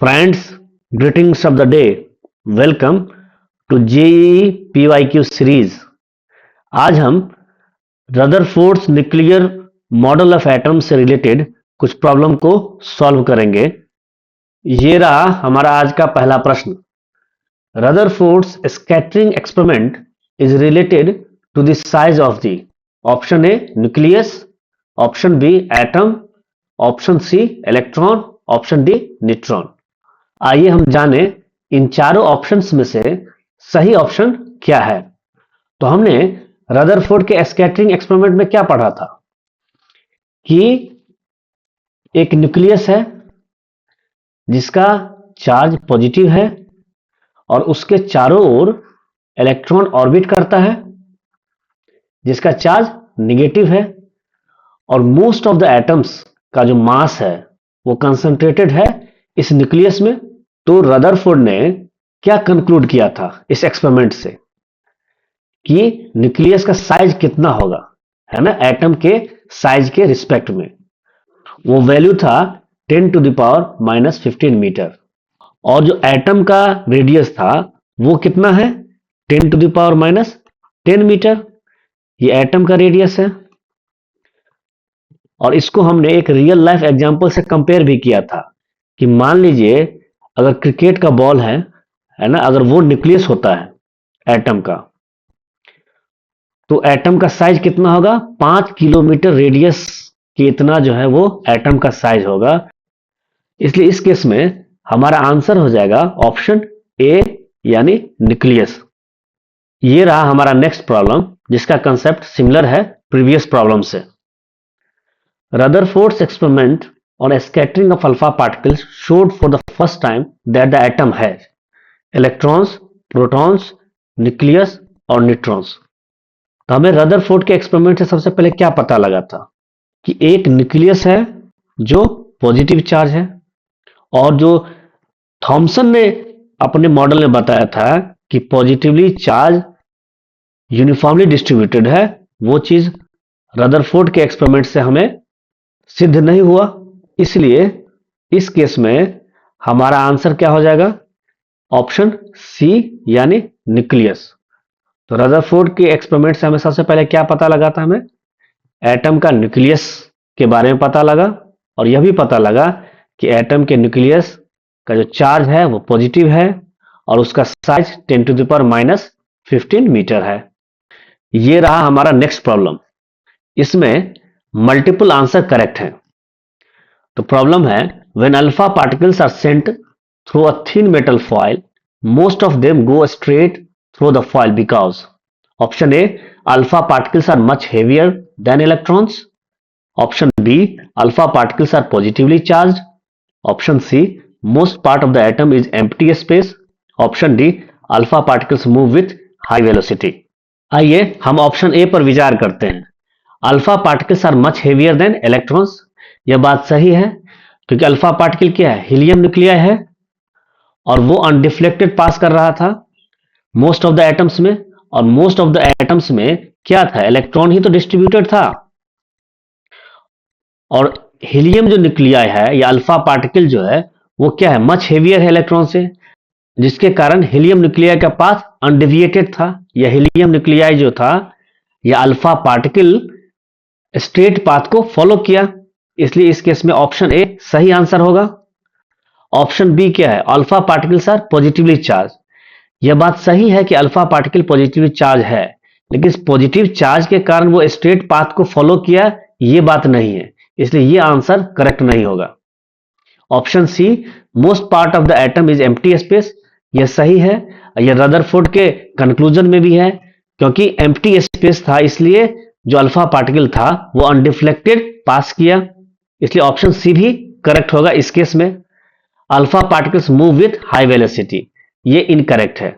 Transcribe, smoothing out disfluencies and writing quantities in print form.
Friends, greetings of the day. Welcome to JEE PYQ series. आज हम Rutherford's nuclear model of atom से related कुछ problem को solve करेंगे। ये रहा हमारा आज का पहला प्रश्न। Rutherford's scattering experiment is related to the size of the option A nucleus, option B atom, option C electron, option D neutron. आइए हम जाने इन चारों ऑप्शंस में से सही ऑप्शन क्या है। तो हमने रदरफोर्ड के स्कैटरिंग एक्सपेरिमेंट में क्या पढ़ा था कि एक न्यूक्लियस है जिसका चार्ज पॉजिटिव है और उसके चारों ओर इलेक्ट्रॉन ऑर्बिट करता है जिसका चार्ज नेगेटिव है, और मोस्ट ऑफ द एटम्स का जो मास है वो कंसंट्रेटेड है इस न्यूक्लियस में। तो रदरफोर्ड ने क्या कंक्लूड किया था इस एक्सपेरिमेंट से कि न्यूक्लियस का साइज कितना होगा, है ना, एटम के साइज के रिस्पेक्ट में। वो वैल्यू था 10 to the power -15 मीटर, और जो एटम का रेडियस था वो कितना है, 10 to the power -10 मीटर। ये एटम का रेडियस है, और इसको हमने एक रियल लाइफ एग्जांपल से कंपेयर भी किया था कि मान लीजिए अगर क्रिकेट का बॉल है ना, अगर वो न्यूक्लियस होता है एटम का, तो एटम का साइज कितना होगा, 5 किलोमीटर रेडियस के इतना जो है वो एटम का साइज होगा। इसलिए इस केस में हमारा आंसर हो जाएगा ऑप्शन ए यानी न्यूक्लियस। ये रहा हमारा नेक्स्ट प्रॉब्लम जिसका कंसेप्ट सिमिलर है प्रीवियस प्रॉब्लम से। Rutherford's experiment on a scattering of alpha particles showed for the first time that the atom has electrons, protons, nucleus और neutrons। तो हमें रदरफोर्ड के एक्सपेरिमेंट से सबसे पहले क्या पता लगा था कि एक न्यूक्लियस है जो पॉजिटिव चार्ज है, और जो थॉमसन ने अपने मॉडल में बताया था कि पॉजिटिवली चार्ज यूनिफॉर्मली डिस्ट्रीब्यूटेड है, वो चीज रदरफोर्ड के एक्सपेरिमेंट से हमें सिद्ध नहीं हुआ। इसलिए इस केस में हमारा आंसर क्या हो जाएगा, ऑप्शन सी यानी न्यूक्लियस। तो रदरफोर्ड के एक्सपेरिमेंट से हमें सबसे पहले क्या पता लगा था, हमें एटम का न्यूक्लियस के बारे में पता लगा, और यह भी पता लगा कि एटम के न्यूक्लियस का जो चार्ज है वो पॉजिटिव है और उसका size 10 to the power -15 metre है। ये रहा हमारा नेक्स्ट प्रॉब्लम। इसमें मल्टीपल आंसर करेक्ट है। तो प्रॉब्लम है, when alpha particles are sent through a thin metal foil, most of them go straight through the foil because option A alpha particles are much heavier than electrons, option B alpha particles are positively charged, option C most part of the atom is empty space, option D alpha particles move with high velocity. आइए हम option A पर विचार करते हैं। Alpha particles are much heavier than electrons. यह बात सही है क्योंकि अल्फा पार्टिकल क्या है, हीलियम न्यूक्लियाई है, और वो अनडिफ्लेक्टेड पास कर रहा था मोस्ट ऑफ द एटम्स में, और मोस्ट ऑफ द एटम्स में क्या था, इलेक्ट्रॉन ही तो डिस्ट्रीब्यूटेड था। और हीलियम जो न्यूक्लियाई है या अल्फा पार्टिकल जो है वो क्या है, मच हेवियर है इलेक्ट्रॉन से, जिसके कारण हीलियम न्यूक्लियाई का पाथ अनडिविएटेड था। यह हीलियम न्यूक्लियाई जो था या अल्फा पार्टिकल स्ट्रेट पाथ को फॉलो किया। इसलिए इस केस में ऑप्शन ए सही आंसर होगा। ऑप्शन बी क्या है, alpha particles are positively charge. यह बात सही है कि अल्फा पार्टिकल पॉजिटिवली चार्ज है, लेकिन इस पॉजिटिव चार्ज के कारण वो स्ट्रेट पाथ को फॉलो किया, यह बात नहीं है। इसलिए यह आंसर करेक्ट नहीं होगा। Option C most part of the atom is empty space, यह सही है। यह रदरफोर्ड के कंक्लूजन में भी है, क्योंकि एम्प्टी स्पेस था इसलिए जो अल्फा पार्टिकल था वो अनडिफ्लेक्टेड पास किया। इसलिए ऑप्शन सी भी करेक्ट होगा इस केस में। Alpha particles move with high velocity, ये इनकरेक्ट है।